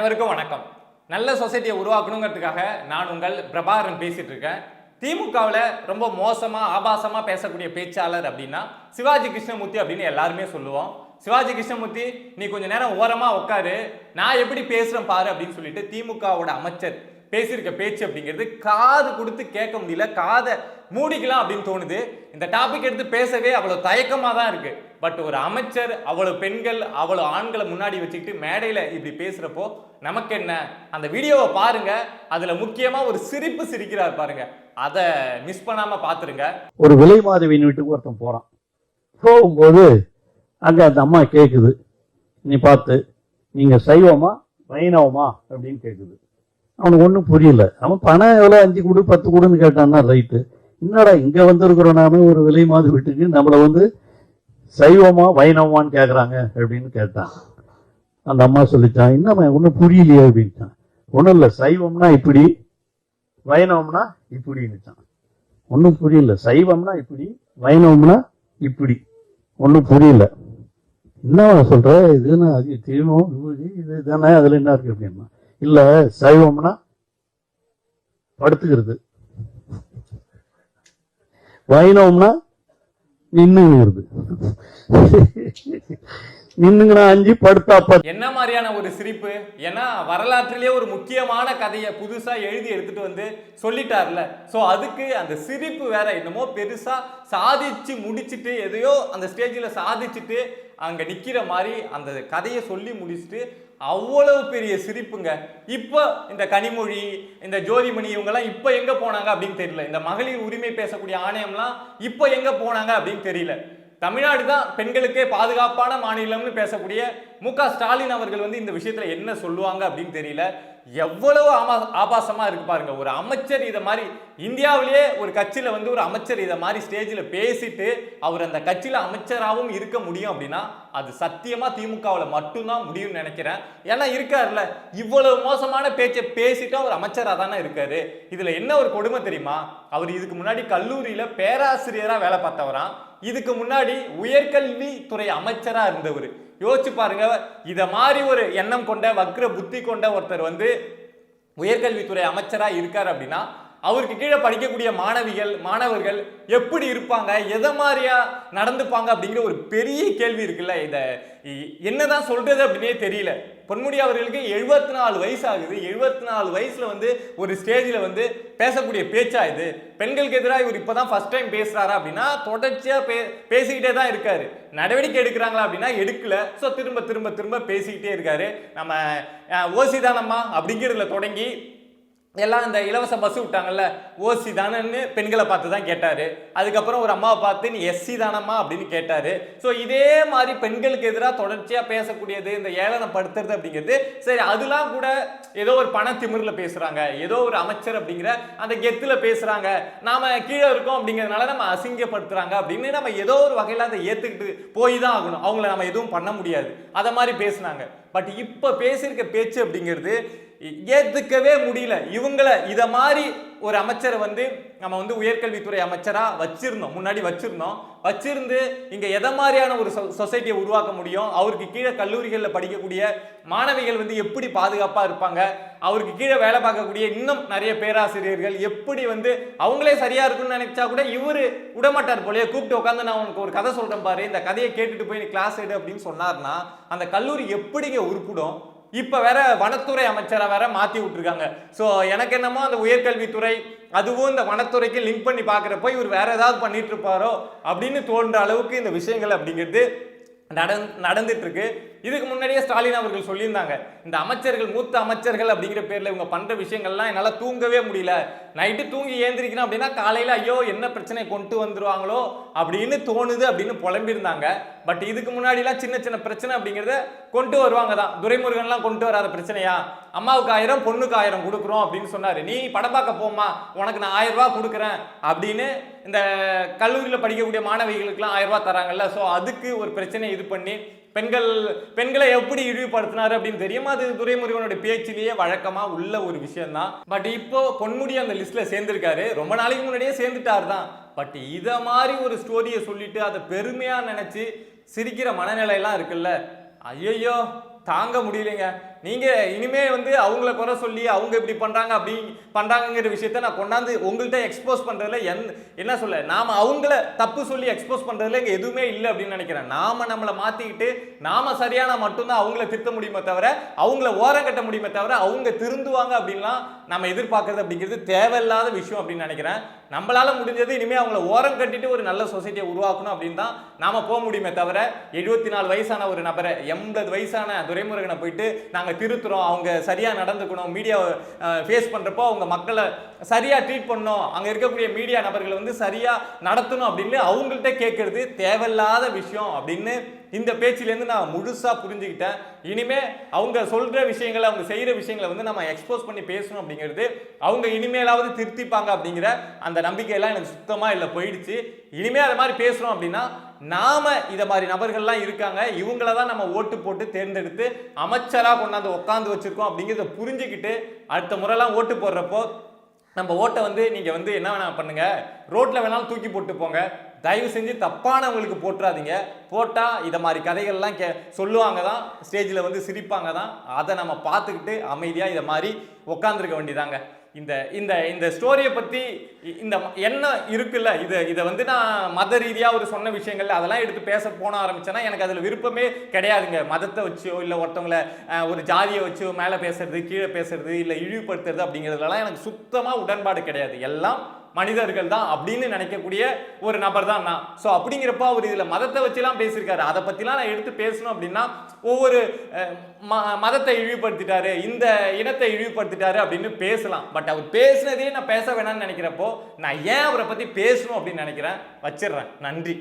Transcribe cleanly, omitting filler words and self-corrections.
அனைவருக்கும் வணக்கம். நல்ல சொசைட்டியை உருவாக்கணுங்கிறதுக்காக நான் உங்கள் பிரபாகரன் பேசிட்டு இருக்கேன். திமுகவில் ரொம்ப மோசமா ஆபாசமா பேசக்கூடிய பேச்சாளர் அப்படின்னா சிவாஜி கிருஷ்ணமூர்த்தி அப்படின்னு எல்லாருமே சொல்லுவோம். சிவாஜி கிருஷ்ணமூர்த்தி, நீ கொஞ்ச நேரம் ஓரமா உட்காரு, நான் எப்படி பேசுறேன் பாரு அப்படின்னு சொல்லிட்டு திமுகவோட அமைச்சர் பேசியிருக்க பேச்சு அப்படிங்கிறது காது கொடுத்து கேட்க முடியல, காதை மூடிக்கலாம் அப்படின்னு தோணுது. இந்த டாபிக் எடுத்து பேசவே அவ்வளவு தயக்கமா தான் இருக்கு. பட் ஒரு அமைச்சர் அவ்வளவு பெண்கள் அவ்வளவு ஆண்களை முன்னாடி வச்சுக்கிட்டு மேடையில இப்படி பேசுறப்போ நமக்கு என்ன? அந்த வீடியோவை பாருங்க, அதுல முக்கியமா ஒரு சிரிப்பு சிரிக்கிறார் பாருங்க, அதை மிஸ் பண்ணாம பாத்துருங்க. ஒரு விலை மாதவியின் வீட்டுக்கு ஒருத்தன் போறான். போகும்போது அங்க அந்த அம்மா கேக்குது, நீ பார்த்து நீங்க சைவமா வைணவமா அப்படின்னு கேக்குது. அவனுக்கு ஒன்றும் புரியல. அவன் பணம் எவ்வளோ 5 கொடு 10 கொடுன்னு கேட்டான்னா ரைட்டு. என்னடா இங்க வந்திருக்கிறோம் நாம ஒரு விலை மாத வீட்டுக்கு, நம்மள சைவமா வைணவமான்னு கேட்குறாங்க அப்படின்னு கேட்டான். அந்த அம்மா சொல்லிச்சான், என்னம்மா ஒன்றும் புரியலையே அப்படின்ட்டான். ஒன்றும் இல்லை, சைவம்னா இப்படி வைணவம்னா இப்படின்னுச்சான். ஒன்றும் புரியல. சைவம்னா இப்படி வைணவம்னா இப்படி, ஒன்றும் புரியல. என்ன சொல்ற, இதுன்னா அது தீர்மம் இது தானே, அதுல என்ன இருக்கு அப்படின்னா, இல்ல சைவம்னா படுத்துக்கிறது, வைணவம்னா நின்னுங்கிறது. நின்னுங்கனா 5 படுத்தா 10. என்ன மாதிரியான ஒரு சிரிப்பு! ஏன்னா வரலாற்றிலேயே ஒரு முக்கியமான கதையை புதுசா எழுதி எடுத்துட்டு வந்து சொல்லிட்டார்ல. சோ அதுக்கு அந்த சிரிப்பு வேற என்னமோ பெருசா சாதிச்சு முடிச்சுட்டு, எதையோ அந்த ஸ்டேஜில் சாதிச்சுட்டு அங்க நிக்கிற மாதிரி அந்த கதையை சொல்லி முடிச்சுட்டு அவ்வளவு பெரிய சிரிப்புங்க. இப்போ இந்த கனிமொழி, இந்த ஜோதிமணி இவங்கெல்லாம் இப்போ எங்க போனாங்க அப்படின்னு தெரியல. இந்த மகளிர் உரிமை பேசக்கூடிய ஆணையம்லாம் இப்போ எங்க போனாங்க அப்படின்னு தெரியல. தமிழ்நாடு தான் பெண்களுக்கே பாதுகாப்பான மாநிலம்னு பேசக்கூடிய மு.க. ஸ்டாலின் அவர்கள் இந்த விஷயத்துல என்ன சொல்லுவாங்க அப்படின்னு தெரியல. எவ்வளவு ஆபாசமா இருக்கு பாருங்க. ஒரு அமைச்சர் இதை மாதிரி இந்தியாவிலேயே ஒரு கட்சியில ஒரு அமைச்சர் இதை மாதிரி ஸ்டேஜில் பேசிட்டு அவர் அந்த கட்சியில அமைச்சராகவும் இருக்க முடியும் அப்படின்னா அது சத்தியமா திமுகவில் மட்டும்தான் முடியும்னு நினைக்கிறேன். ஏன்னா இருக்காருல்ல, இவ்வளவு மோசமான பேச்சை பேசிட்டு அவர் அமைச்சரா தானே இருக்காரு. இதுல என்ன ஒரு கொடுமை தெரியுமா? அவர் இதுக்கு முன்னாடி கல்லூரியில பேராசிரியரா வேலை பார்த்தவராம். இதுக்கு முன்னாடி உயர்கல்வி துறை அமைச்சரா இருந்தவர். யோசிச்சு பாருங்க, இத மாதிரி ஒரு எண்ணம் கொண்ட வக்ர புத்தி கொண்ட ஒருத்தர் உயர்கல்வித்துறை அமைச்சரா இருக்காரு அப்படின்னா அவருக்கு கீழே படிக்கக்கூடிய மாணவர்கள் எப்படி இருப்பாங்க, எதை மாதிரியா நடந்துப்பாங்க அப்படிங்கிற ஒரு பெரிய கேள்வி இருக்குல்ல. இதை என்னதான் சொல்றது அப்படின்னே தெரியல. பொன்முடி அவர்களுக்கு 74 வயசு ஆகுது. 74 வயசுல ஒரு ஸ்டேஜில் பேசக்கூடிய பேச்சா இது? பெண்களுக்கு எதிராக இவர் இப்பதான் ஃபர்ஸ்ட் டைம் பேசுறாரா அப்படின்னா தொடர்ச்சியா பேசிக்கிட்டே தான் இருக்காரு. நடவடிக்கை எடுக்கிறாங்களா அப்படின்னா எடுக்கல. ஸோ திரும்ப திரும்ப திரும்ப பேசிக்கிட்டே இருக்காரு. நம்ம ஓசி தானம்மா அப்படிங்கிறதுல தொடங்கி எல்லாம் இந்த இலவச பஸ் விட்டாங்கல்ல, ஓசி தானன்னு பெண்களை பார்த்து தான் கேட்டாரு. அதுக்கப்புறம் ஒரு அம்மாவை பார்த்து நீ எஸ்சி தானம்மா அப்படின்னு கேட்டாரு. ஸோ இதே மாதிரி பெண்களுக்கு எதிராக தொடர்ச்சியாக பேசக்கூடியது, இந்த ஏளனப்படுத்துறது அப்படிங்கிறது சரி, அதெல்லாம் கூட ஏதோ ஒரு பண திமிரில் பேசுறாங்க, ஏதோ ஒரு அமைச்சர் அப்படிங்கிற அந்த கெத்துல பேசுறாங்க, நாம கீழே இருக்கோம் அப்படிங்கிறதுனால நம்ம அசிங்கப்படுத்துறாங்க அப்படின்னு நம்ம ஏதோ ஒரு வகையில் அதை ஏற்றுக்கிட்டு போய் தான் ஆகணும். அவங்கள நம்ம எதுவும் பண்ண முடியாது. அதை மாதிரி பேசுனாங்க. பட் இப்போ பேசியிருக்க பேச்சு அப்படிங்கிறது ஏத்துக்கவே முடியல. இவங்களை இத மாதிரி ஒரு அமைச்சரை நம்ம உயர்கல்வித்துறை அமைச்சரா வச்சிருந்தோம், முன்னாடி வச்சிருந்து இங்க எதை மாதிரியான ஒரு சொசைட்டியை உருவாக்க முடியும், அவருக்கு கீழே கல்லூரிகளில் படிக்கக்கூடிய மாணவிகள் எப்படி பாதுகாப்பா இருப்பாங்க, அவருக்கு கீழே வேலை பார்க்கக்கூடிய இன்னும் நிறைய பேராசிரியர்கள் எப்படி அவங்களே சரியா இருக்குன்னு நினைச்சா கூட இவரு விடமாட்டார் போலயே. கூப்பிட்டு உட்காந்து நான் உனக்கு ஒரு கதை சொல்றேன் பாரு, இந்த கதையை கேட்டுட்டு போய் நீ கிளாஸ் எடு அப்படின்னு சொன்னார்னா அந்த கல்லூரி எப்படிங்க உருப்பிடும்? இப்ப வேற வனத்துறை அமைச்சரா வேற மாத்தி விட்டுருக்காங்க. சோ எனக்கு என்னமோ அந்த உயர்கல்வித்துறை அதுவும் இந்த வனத்துறைக்கு லிங்க் பண்ணி பாக்குறப்போ இவர் வேற ஏதாவது பண்ணிட்டு இருப்பாரோ அப்படின்னு தோன்ற அளவுக்கு இந்த விஷயங்கள் அப்படிங்கிறது நடந்துட்டு இருக்கு. இதுக்கு முன்னாடியே ஸ்டாலின் அவர்கள் சொல்லியிருந்தாங்க, இந்த அமைச்சர்கள் மூத்த அமைச்சர்கள் அப்படிங்கிற பேர்ல இவங்க பண்ற விஷயங்கள்லாம் என்னால தூங்கவே முடியல, நைட்டு தூங்கி ஏந்திரிக்கணும் அப்படின்னா காலையில ஐயோ என்ன பிரச்சனை கொண்டு வந்துருவாங்களோ அப்படின்னு தோணுது அப்படின்னு புலம்பியிருந்தாங்க. பட் இதுக்கு முன்னாடிலாம் சின்ன சின்ன பிரச்சனை அப்படிங்கிறத கொண்டு வருவாங்க தான். துரைமுருகன்லாம் கொண்டு வராத பிரச்சனையா, அம்மாவுக்கு 1000 பொண்ணுக்கு 1000 கொடுக்குறோம் அப்படின்னு சொன்னாரு. நீ படம் பார்க்க போமா, உனக்கு நான் 1000 ரூபாய் கொடுக்குறேன் அப்படின்னு இந்த கல்லூரியில் படிக்கக்கூடிய மாணவிகளுக்குலாம் 1000 ரூபாய் தராங்கல்ல. ஸோ அதுக்கு ஒரு பிரச்சனையை இது பண்ணி பெண்களை எப்படி இழிவுபடுத்தினாரு அப்படின்னு தெரியும். அது துரைமுருகனுடைய பேச்சிலேயே வழக்கமா உள்ள ஒரு விஷயம் தான். பட் இப்போ பொன்முடி அந்த லிஸ்ட்ல சேர்ந்திருக்காரு. ரொம்ப நாளைக்கு முன்னாடியே சேர்ந்துட்டாரு தான். பட் இத மாதிரி ஒரு ஸ்டோரியை சொல்லிட்டு அதை பெருமையா நினைச்சு சிரிக்கிற மனநிலையெல்லாம் இருக்குல்ல, ஐயோ தாங்க முடியலைங்க. நீங்க இனிமே வந்து அவங்கள குறை சொல்லி அவங்க இப்படி பண்றாங்க அப்படி பண்றாங்கிற விஷயத்த நான் கொண்டாந்து உங்கள்கிட்ட எக்ஸ்போஸ் பண்றதுல என்ன சொல்ல, நாம அவங்கள தப்பு சொல்லி எக்ஸ்போஸ் பண்றதுல இங்க எதுவுமே இல்லை அப்படின்னு நினைக்கிறேன். நாம நம்மளை மாத்திக்கிட்டு நாம சரியான மட்டும்தான் அவங்கள திருத்த முடியுமே தவிர, அவங்கள ஓரம் கட்ட முடியுமே தவிர, அவங்க திருந்துவாங்க அப்படின்லாம் நம்ம எதிர்பார்க்கறது அப்படிங்கிறது தேவையில்லாத விஷயம் அப்படின்னு நினைக்கிறேன். நம்மளால முடிஞ்சது இனிமே அவங்கள ஓரம் கட்டிட்டு ஒரு நல்ல சொசைட்டியை உருவாக்கணும் அப்படின்னு தான் நாம போக முடியுமே தவிர, 74 வயசான ஒரு நபரை 80 வயசான துரைமுருகனை போயிட்டு நாங்க திருத்துறோம், அவங்க சரியா நடந்துக்கணும், மீடியா ஃபேஸ் பண்றப்போ அவங்க மக்களை சரியா ட்ரீட் பண்ணணும், அங்க இருக்கக்கூடிய மீடியா நபர்களை வந்து சரியா நடத்தணும் அப்படின்னு அவங்கள்ட்ட கேட்கறது தேவையில்லாத விஷயம் அப்படின்னு இந்த பேச்சிலேருந்து நான் முழுசா புரிஞ்சுக்கிட்டேன். இனிமே அவங்க சொல்ற விஷயங்களை, அவங்க செய்யற விஷயங்களை வந்து நம்ம எக்ஸ்போஸ் பண்ணி பேசணும் அப்படிங்கிறது, அவங்க இனிமேலாவது திருத்திப்பாங்க அப்படிங்கிற அந்த நம்பிக்கையெல்லாம் எனக்கு சுத்தமா இல்லை, போயிடுச்சு. இனிமே அது மாதிரி பேசுறோம் அப்படின்னா நாம இத மாதிரி நபர்கள்லாம் இருக்காங்க, இவங்கள தான் நம்ம ஓட்டு போட்டு தேர்ந்தெடுத்து அமைச்சரா கொண்டாந்து உட்காந்து வச்சிருக்கோம் அப்படிங்கிறத புரிஞ்சுக்கிட்டு அடுத்த முறைலாம் ஓட்டு போடுறப்போ நம்ம ஓட்டை வந்து நீங்க வந்து என்ன வேணா பண்ணுங்க, ரோட்ல வேணாலும் தூக்கி போட்டு போங்க, தயவு செஞ்சு தப்பானவங்களுக்கு போட்டுறாதீங்க. போட்டா இத மாதிரி கதைகள்லாம் சொல்லுவாங்க தான், ஸ்டேஜில் வந்து சிரிப்பாங்க தான், அதை நம்ம பார்த்துக்கிட்டு அமைதியா இதை மாதிரி உட்காந்துருக்க வேண்டியதாங்க. இந்த இந்த இந்த ஸ்டோரியை பத்தி இந்த என்ன இருக்குல்ல, இதை வந்து நான் மத ரீதியா ஒரு சொன்ன விஷயங்கள் அதெல்லாம் எடுத்து பேச போன ஆரம்பிச்சேன்னா எனக்கு அதுல விருப்பமே கிடையாதுங்க. மதத்தை வச்சோ இல்லை ஒருத்தவங்களை ஒரு ஜாதியை வச்சோ மேலே பேசுறது, கீழே பேசுறது, இல்லை இழிவுபடுத்துறது அப்படிங்கிறதுலாம் எனக்கு சுத்தமா உடன்பாடு கிடையாது. எல்லாம் மனிதர்கள் தான் அப்படின்னு நினைக்கக்கூடிய ஒரு நபர் தான் நான். ஸோ அப்படிங்கிறப்ப அவர் இதுல மதத்தை வச்சுலாம் பேசியிருக்காரு, அதை பத்திலாம் நான் எடுத்து பேசணும் அப்படின்னா ஒவ்வொரு மதத்தை இழிவுபடுத்திட்டாரு, இந்த இனத்தை இழிவுபடுத்திட்டாரு அப்படின்னு பேசலாம். பட் அவர் பேசினதையே நான் பேச வேணாம்னு நினைக்கிறப்போ நான் ஏன் அவரை பத்தி பேசணும் அப்படின்னு நினைக்கிறேன். வச்சிடுறேன். நன்றி.